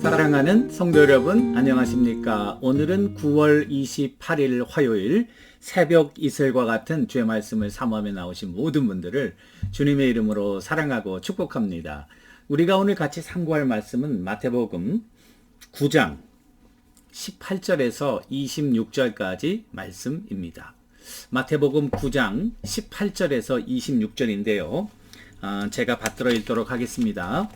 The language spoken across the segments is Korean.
사랑하는 성도 여러분, 안녕하십니까? 오늘은 9월 28일 화요일 새벽 이슬과 같은 주의 말씀을 사모하며 나오신 모든 분들을 주님의 이름으로 사랑하고 축복합니다. 우리가 오늘 같이 상고할 말씀은 마태복음 9장 18절에서 26절까지 말씀입니다. 마태복음 9장 18절에서 26절인데요. 제가 받들어 읽도록 하겠습니다.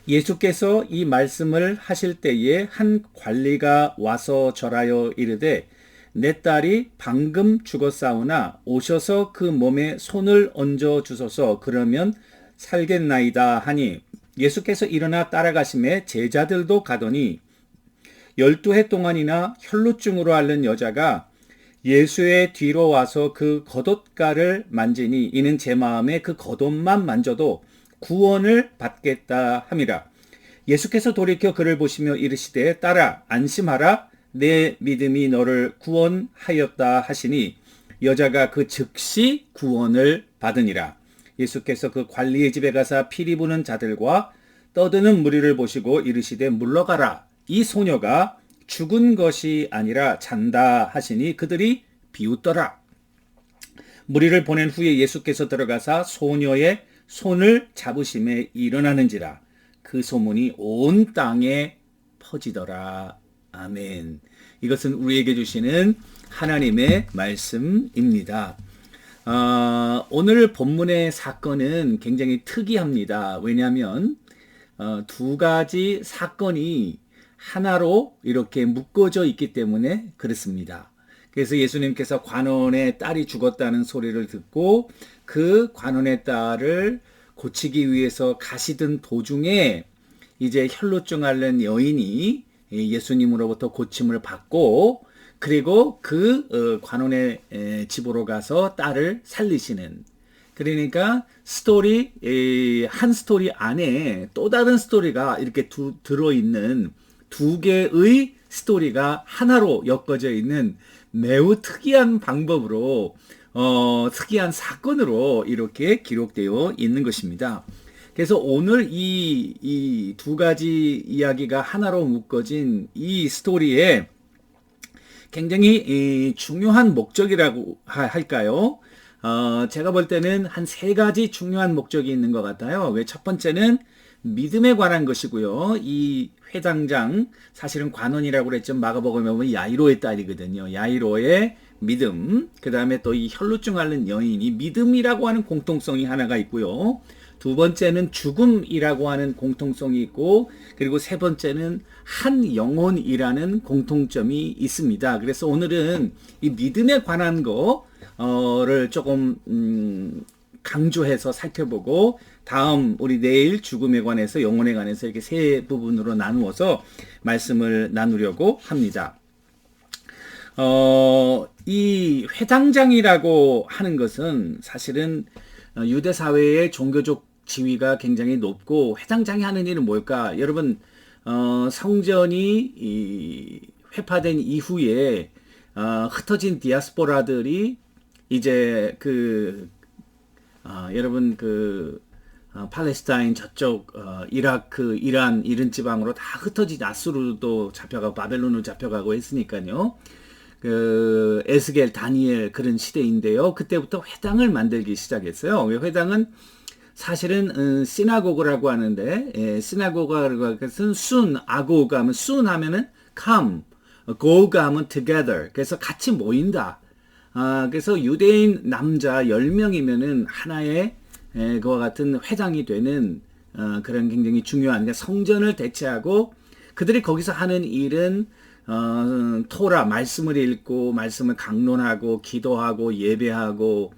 예수께서 이 말씀을 하실 때에 한 관리가 와서 절하여 이르되 내 딸이 방금 죽었사오나 오셔서 그 몸에 손을 얹어 주소서 그러면 살겠나이다 하니 예수께서 일어나 따라가심에 제자들도 가더니 12해 동안이나 혈루증으로 앓는 여자가 예수의 뒤로 와서 그 겉옷가를 만지니 이는 제 마음에 그 겉옷만 만져도 구원을 받겠다 함이라. 예수께서 돌이켜 그를 보시며 이르시되 딸아 안심하라 내 믿음이 너를 구원하였다 하시니 여자가 그 즉시 구원을 받으니라. 예수께서 그 관리의 집에 가사 피리 부는 자들과 떠드는 무리를 보시고 이르시되 물러가라 이 소녀가 죽은 것이 아니라 잔다 하시니 그들이 비웃더라. 무리를 보낸 후에 예수께서 들어가사 소녀의 손을 잡으심에 일어나는지라 그 소문이 온 땅에 퍼지더라. 아멘. 이것은 우리에게 주시는 하나님의 말씀입니다. 오늘 본문의 사건은 굉장히 특이합니다. 왜냐하면 두 가지 사건이 하나로 이렇게 묶어져 있기 때문에 그렇습니다. 그래서 예수님께서 관원의 딸이 죽었다는 소리를 듣고 그 관원의 딸을 고치기 위해서 가시던 도중에 이제 혈루증 앓는 여인이 예수님으로부터 고침을 받고 그리고 그 관원의 집으로 가서 딸을 살리시는, 그러니까 한 스토리 안에 또 다른 스토리가 이렇게 들어있는 두 개의 스토리가 하나로 엮어져 있는 매우 특이한 방법으로 특이한 사건으로 이렇게 기록되어 있는 것입니다. 그래서 오늘 이 두 가지 이야기가 하나로 묶어진 이 스토리에 굉장히 중요한 목적이라고 할까요? 제가 볼 때는 한 세 가지 중요한 목적이 있는 것 같아요. 왜? 첫 번째는 믿음에 관한 것이고요. 이 회당장, 사실은 관원이라고 그랬죠. 마가복음에 보면 야이로의 딸이거든요. 야이로의 믿음, 그 다음에 또 이 혈루증 앓는 여인이 믿음이라고 하는 공통성이 하나가 있고요. 두 번째는 죽음이라고 하는 공통성이 있고, 그리고 세 번째는 한 영혼이라는 공통점이 있습니다. 그래서 오늘은 이 믿음에 관한 거를 조금 강조해서 살펴보고, 다음 우리 내일 죽음에 관해서, 영혼에 관해서 이렇게 세 부분으로 나누어서 말씀을 나누려고 합니다. 이 회당장이라고 하는 것은 사실은 유대 사회의 종교적 지위가 굉장히 높고, 회당장이 하는 일은 뭘까? 여러분, 성전이 회파된 이후에 흩어진 디아스포라들이 이제 여러분 팔레스타인 저쪽 이라크, 이란 이런 지방으로 다 흩어지지, 아수르도 잡혀가고 바벨론으로 잡혀가고 했으니까요. 에스겔, 다니엘 그런 시대인데요. 그때부터 회당을 만들기 시작했어요. 회당은 사실은 시나고그라고 하는데, 시나고그라고 하는 것은 아고가 하면 하면은 come, go가 하면 together. 그래서 같이 모인다. 그래서 유대인 남자 10명이면은 하나의 그와 같은 회당이 되는 그런 굉장히 중요한, 그러니까 성전을 대체하고 그들이 거기서 하는 일은 토라, 말씀을 읽고 말씀을 강론하고 기도하고 예배하고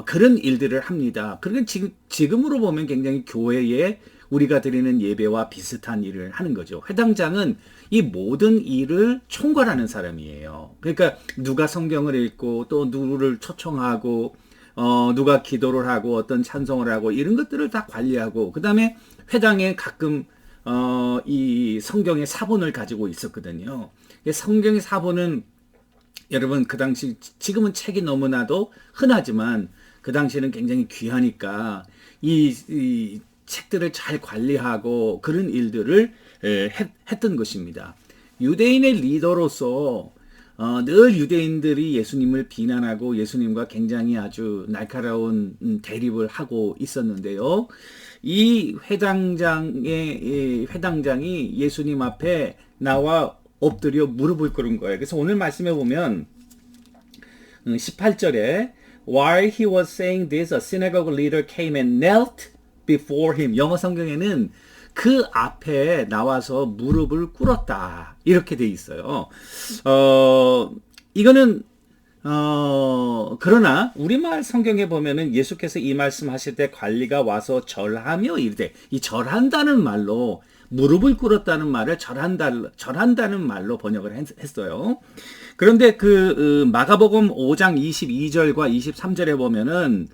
그런 일들을 합니다. 그러니까 지금으로 보면 굉장히 교회에 우리가 드리는 예배와 비슷한 일을 하는 거죠. 회당장은 이 모든 일을 총괄하는 사람이에요. 그러니까 누가 성경을 읽고 또 누구를 초청하고 누가 기도를 하고 어떤 찬송을 하고 이런 것들을 다 관리하고, 그 다음에 회당에 가끔 이 성경의 사본을 가지고 있었거든요. 성경의 사본은 여러분 그 당시, 지금은 책이 너무나도 흔하지만 그 당시에는 굉장히 귀하니까 이 책들을 잘 관리하고 그런 일들을 했던 것입니다. 유대인의 리더로서 늘 유대인들이 예수님을 비난하고 예수님과 굉장히 아주 날카로운 대립을 하고 있었는데요. 이 회당장이 예수님 앞에 나와 엎드려 무릎을 꿇은 거예요. 그래서 오늘 말씀해 보면 18절에 While he was saying this, a synagogue leader came and knelt before him. 영어 성경에는 그 앞에 나와서 무릎을 꿇었다. 이렇게 돼 있어요. 이거는 그러나 우리말 성경에 보면은 예수께서 이 말씀하실 때 관리가 와서 절하며 이르되, 이 절한다는 말로 무릎을 꿇었다는 말을 절한다는 말로 번역을 했어요. 그런데 마가복음 5장 22절과 23절에 보면은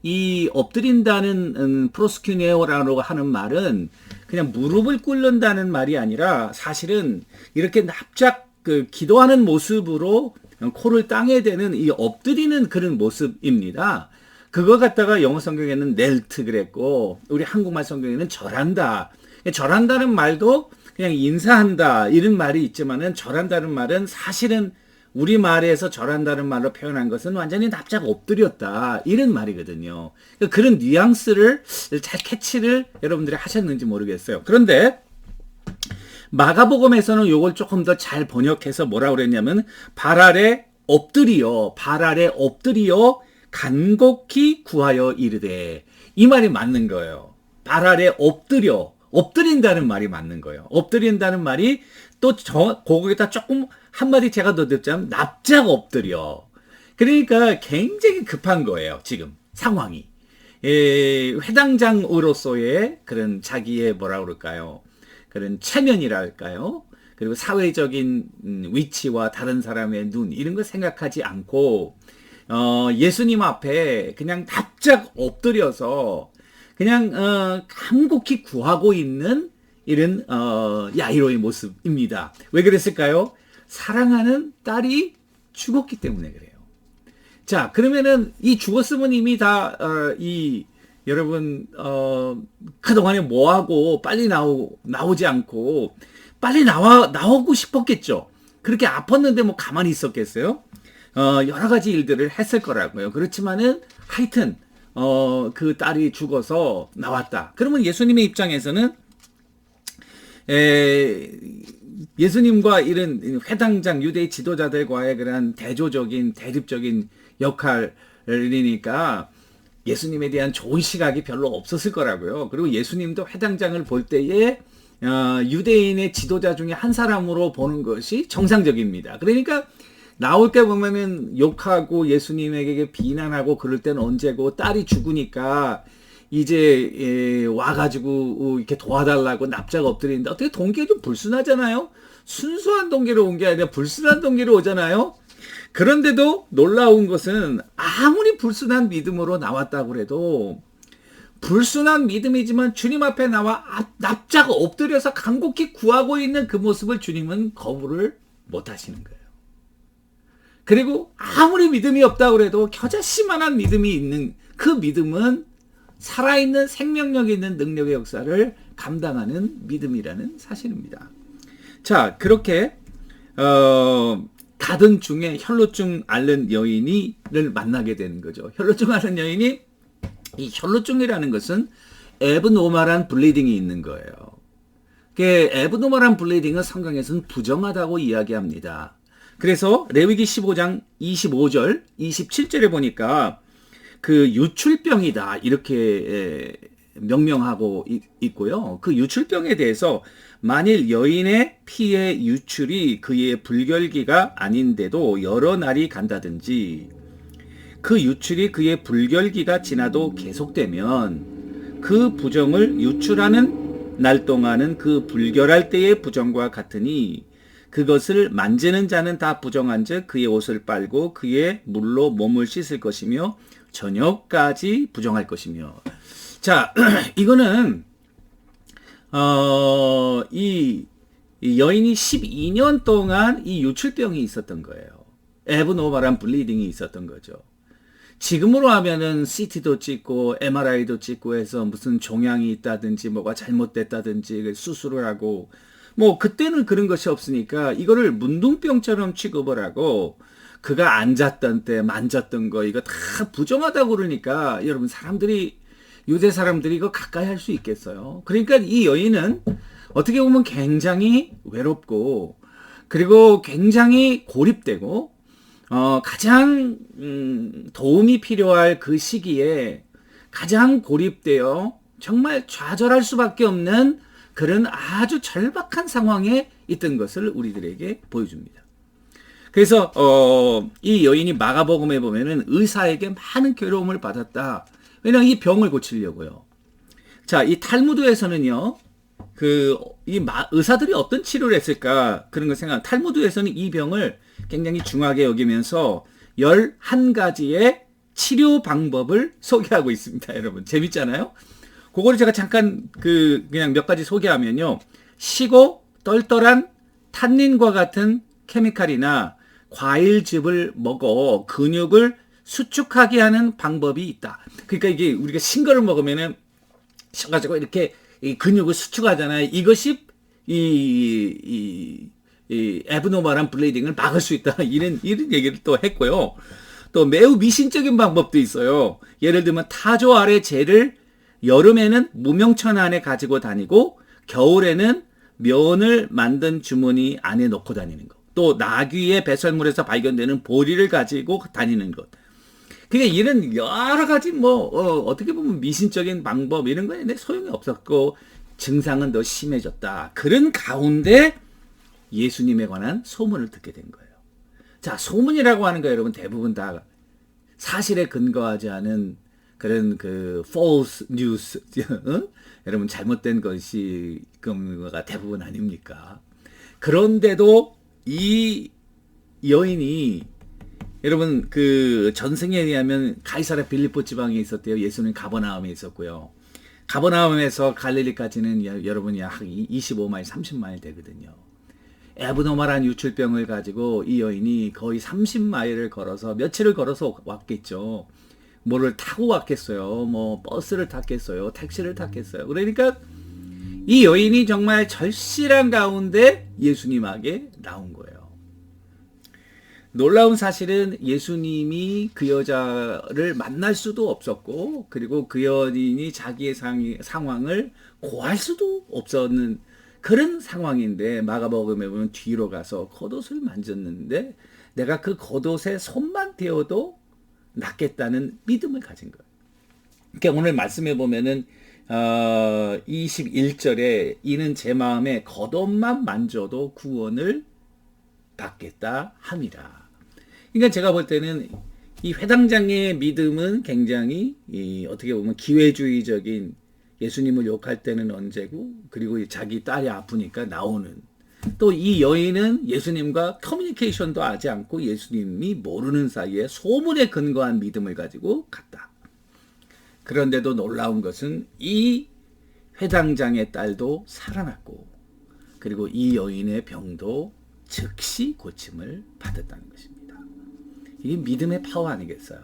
이 엎드린다는 프로스큐네오라고 하는 말은 그냥 무릎을 꿇는다는 말이 아니라 사실은 이렇게 납작 기도하는 모습으로 코를 땅에 대는 이 엎드리는 그런 모습입니다. 그거 갖다가 영어 성경에는 넬트 그랬고 우리 한국말 성경에는 절한다. 절한다는 말도 그냥 인사한다 이런 말이 있지만은 절한다는 말은 사실은 우리말에서 절한다는 말로 표현한 것은 완전히 납작 엎드렸다 이런 말이거든요. 그런 뉘앙스를 잘 캐치를 여러분들이 하셨는지 모르겠어요. 그런데 마가복음에서는 이걸 조금 더 잘 번역해서 뭐라고 그랬냐면 발 아래 엎드리어 간곡히 구하여 이르되, 이 말이 맞는 거예요. 발 아래 엎드린다는 말이 맞는 거예요. 엎드린다는 말이 또 거기에다 조금 한마디 제가 더 듣자면 납작 엎드려. 그러니까 굉장히 급한 거예요. 지금 상황이. 회당장으로서의 그런 자기의 뭐라 그럴까요? 그런 체면이랄까요? 그리고 사회적인 위치와 다른 사람의 눈 이런 거 생각하지 않고 예수님 앞에 그냥 납작 엎드려서 그냥 간곡히 구하고 있는 이런 야이로의 모습입니다. 왜 그랬을까요? 사랑하는 딸이 죽었기 때문에 그래요. 자, 그러면은 이 죽었으면 이미 다 여러분 그동안에 뭐하고 빨리 나오지 않고 빨리 나오고 싶었겠죠. 그렇게 아팠는데 뭐 가만히 있었겠어요? 여러 가지 일들을 했을 거라고요. 그렇지만은 하여튼 그 딸이 죽어서 나왔다. 그러면 예수님의 입장에서는 예수님과 이런 회당장 유대 지도자들과의 그런 대립적인 역할이니까 예수님에 대한 좋은 시각이 별로 없었을 거라고요. 그리고 예수님도 회당장을 볼 때에 유대인의 지도자 중에 한 사람으로 보는 것이 정상적입니다. 그러니까 나올 때 보면은 욕하고 예수님에게 비난하고 그럴 때는 언제고, 딸이 죽으니까 이제 와가지고 이렇게 도와달라고 납작 엎드리는데 어떻게 동기가 좀 불순하잖아요. 순수한 동기로 온 게 아니라 불순한 동기로 오잖아요. 그런데도 놀라운 것은 아무리 불순한 믿음으로 나왔다고 해도 불순한 믿음이지만 주님 앞에 나와 납작 엎드려서 간곡히 구하고 있는 그 모습을 주님은 거부를 못 하시는 거예요. 그리고 아무리 믿음이 없다고 해도 겨자씨만한 믿음이 있는 그 믿음은 살아있는 생명력 있는 능력의 역사를 감당하는 믿음이라는 사실입니다. 자, 그렇게 가던 중에 혈루증 앓는 여인을 만나게 되는 거죠. 혈루증 앓는 여인이, 이 혈루증이라는 것은 애브노멀한 블리딩이 있는 거예요. 애브노멀한 블리딩은 성경에서는 부정하다고 이야기합니다. 그래서 레위기 15장 25절, 27절에 보니까 그 유출병이다 이렇게 명명하고 있고요. 그 유출병에 대해서 만일 여인의 피의 유출이 그의 불결기가 아닌데도 여러 날이 간다든지 그 유출이 그의 불결기가 지나도 계속되면 그 부정을 유출하는 날 동안은 그 불결할 때의 부정과 같으니 그것을 만지는 자는 다 부정한즉 그의 옷을 빨고 그의 물로 몸을 씻을 것이며 저녁까지 부정할 것이며. 자, 이거는 이 여인이 12년 동안 이 유출병이 있었던 거예요. 애브노멀한 블리딩이 있었던 거죠. 지금으로 하면은 CT도 찍고 MRI도 찍고 해서 무슨 종양이 있다든지 뭐가 잘못됐다든지 수술을 하고 뭐 그때는 그런 것이 없으니까 이거를 문둥병처럼 취급을 하고 그가 앉았던 때 만졌던 거 이거 다 부정하다고 그러니까 여러분 사람들이 유대 사람들이 이거 가까이 할 수 있겠어요. 그러니까 이 여인은 어떻게 보면 굉장히 외롭고 그리고 굉장히 고립되고 가장 도움이 필요할 그 시기에 가장 고립되어 정말 좌절할 수밖에 없는 그런 아주 절박한 상황에 있던 것을 우리들에게 보여줍니다. 그래서 이 여인이 마가복음에 보면은 의사에게 많은 괴로움을 받았다. 왜냐하면 이 병을 고치려고요. 자, 이 탈무드에서는요. 의사들이 어떤 치료를 했을까 그런 걸 생각. 탈무드에서는 이 병을 굉장히 중하게 여기면서 11가지의 치료 방법을 소개하고 있습니다. 여러분 재밌잖아요. 그거를 제가 잠깐 그냥 몇 가지 소개하면요. 시고 떨떨한 탄닌과 같은 케미칼이나 과일즙을 먹어 근육을 수축하게 하는 방법이 있다. 그러니까 이게 우리가 신 거를 먹으면은 셔가지고 이렇게 이 근육을 수축하잖아요. 이것이 이 애브노멀한 블리딩을 막을 수 있다. 이런 얘기를 또 했고요. 또 매우 미신적인 방법도 있어요. 예를 들면 타조 아래 젤을 여름에는 무명천 안에 가지고 다니고 겨울에는 면을 만든 주머니 안에 넣고 다니는 것. 또 나귀의 배설물에서 발견되는 보리를 가지고 다니는 것. 그러니까 이런 여러 가지 어떻게 보면 미신적인 방법 이런 거에 소용이 없었고 증상은 더 심해졌다. 그런 가운데 예수님에 관한 소문을 듣게 된 거예요. 자, 소문이라고 하는 거 여러분 대부분 다 사실에 근거하지 않은 그런 false news, 여러분 잘못된 것이 그거가 대부분 아닙니까? 그런데도 이 여인이 여러분 전승에 의하면 가이사랴 빌립보 지방에 있었대요. 예수님 가버나움에 있었고요. 가버나움에서 갈릴리까지는 여러분이 약 25마일, 30마일 되거든요. 애브노멀한 유출병을 가지고 이 여인이 거의 30마일을 걸어서 며칠을 걸어서 왔겠죠. 뭐를 타고 왔겠어요. 뭐 버스를 탔겠어요. 택시를 탔겠어요. 그러니까 이 여인이 정말 절실한 가운데 예수님에게 나온 거예요. 놀라운 사실은 예수님이 그 여자를 만날 수도 없었고 그리고 그 여인이 자기의 상황을 고할 수도 없었는 그런 상황인데 마가복음에 보면 뒤로 가서 겉옷을 만졌는데 내가 그 겉옷에 손만 대어도 낫겠다는 믿음을 가진 거예요. 그러니까 오늘 말씀해 보면은 21절에 이는 제 마음에 겉옷만 만져도 구원을 받겠다 함이라. 그러니까 제가 볼 때는 이 회당장의 믿음은 굉장히 어떻게 보면 기회주의적인 예수님을 욕할 때는 언제고 그리고 자기 딸이 아프니까 나오는 또 이 여인은 예수님과 커뮤니케이션도 하지 않고 예수님이 모르는 사이에 소문에 근거한 믿음을 가지고 갔다. 그런데도 놀라운 것은 이 회당장의 딸도 살아났고 그리고 이 여인의 병도 즉시 고침을 받았다는 것입니다. 이게 믿음의 파워 아니겠어요?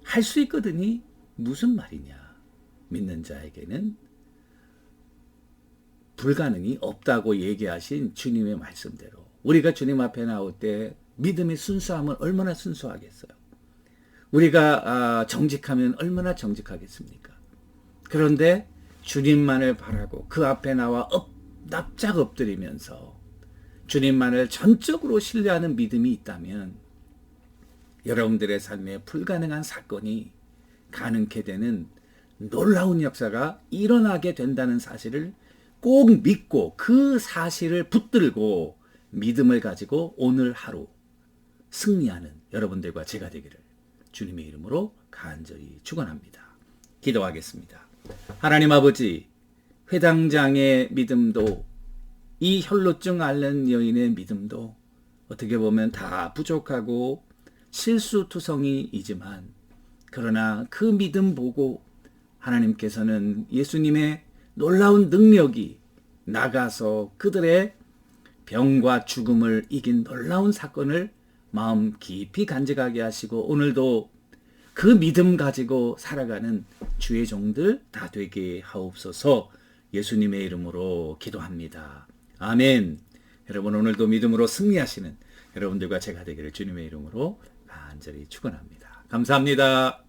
할 수 있거든이 무슨 말이냐? 믿는 자에게는 불가능이 없다고 얘기하신 주님의 말씀대로 우리가 주님 앞에 나올 때 믿음의 순수함은 얼마나 순수하겠어요? 우리가 정직하면 얼마나 정직하겠습니까? 그런데 주님만을 바라고 그 앞에 나와 납작 엎드리면서 주님만을 전적으로 신뢰하는 믿음이 있다면 여러분들의 삶에 불가능한 사건이 가능케 되는 놀라운 역사가 일어나게 된다는 사실을 꼭 믿고 그 사실을 붙들고 믿음을 가지고 오늘 하루 승리하는 여러분들과 제가 되기를 주님의 이름으로 간절히 축원합니다. 기도하겠습니다. 하나님 아버지, 회당장의 믿음도 이 혈루증 앓는 여인의 믿음도 어떻게 보면 다 부족하고 실수투성이이지만 그러나 그 믿음 보고 하나님께서는 예수님의 놀라운 능력이 나가서 그들의 병과 죽음을 이긴 놀라운 사건을 마음 깊이 간직하게 하시고 오늘도 그 믿음 가지고 살아가는 주의 종들 다 되게 하옵소서. 예수님의 이름으로 기도합니다. 아멘. 여러분 오늘도 믿음으로 승리하시는 여러분들과 제가 되기를 주님의 이름으로 간절히 축원합니다. 감사합니다.